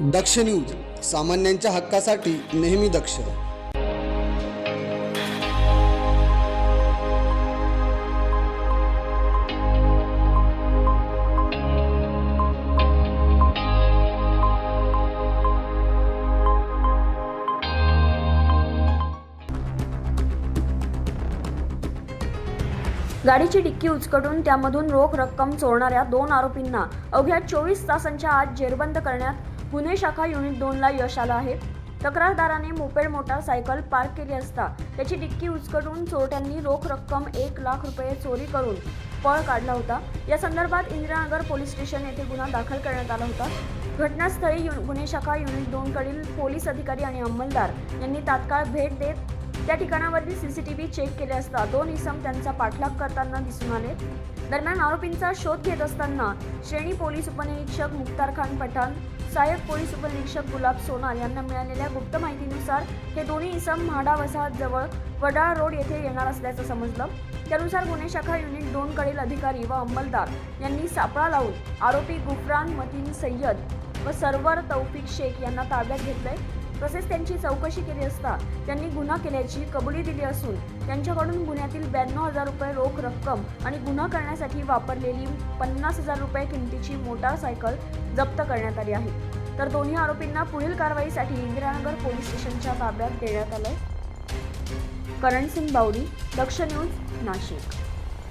दक्ष news, सामान्यांच्या हक्कासाठी नेहमी दक्ष. गाडीची डिक्की उचकटून त्यामधून रोख रक्कम चोरणाऱ्या 2 आरोपींना अवघ्या 24 तासांच्या आत जेरबंद करण्यात गुन्हे शाखा युनिट 2ला यश आलं आहे. तक्रारदाराने मोपेड मोटारसायकल पार्क केली असता त्याची डिक्की उचकटून चोरट्यांनी रोख रक्कम 1 लाख रुपये चोरी करून पळ काढला होता. या संदर्भात इंदिरानगर पोलीस स्टेशन येथे गुन्हा दाखल करण्यात आला होता. घटनास्थळी गुन्हे शाखा युनिट 2 कडील पोलीस अधिकारी आणि अंमलदार यांनी तात्काळ भेट देत त्या ठिकाणावरील सीसीटीव्ही चेक केले असता 2 इसम त्यांचा पाठलाग करताना दिसून आले. दरम्यान आरोपींचा शोध घेत असताना श्रेणी पोलीस उपनिरीक्षक मुख्तार खान पठाण, सहाय्यक पोलीस उपनिरीक्षक गुलाब सोनार यांना मिळालेल्या गुप्त माहितीनुसार हे दोन्ही इसम म्हाडा वसाहत जवळ वडाळा रोड येथे येणार असल्याचं समजलं. त्यानुसार गुन्हे शाखा युनिट 2 कडील अधिकारी व अंमलदार यांनी सापळा लावून आरोपी गुफरान मतीन सय्यद व सरवर तौफिक शेख यांना ताब्यात घेतलंय. तसेच त्यांची चौकशी केली असता त्यांनी गुन्हा केल्याची कबुली दिली असून त्यांच्याकडून गुन्ह्यातील 92,000 रुपये रोख रक्कम आणि गुन्हा करण्यासाठी वापरलेली 50,000 रुपये किमतीची मोटारसायकल जप्त करण्यात आली आहे. तर दोन्ही आरोपींना पुढील कारवाईसाठी इंदिरानगर पोलीस स्टेशनच्या ताब्यात देण्यात आलंय. करण सिंग बावडी, दक्ष न्यूज, नाशिक.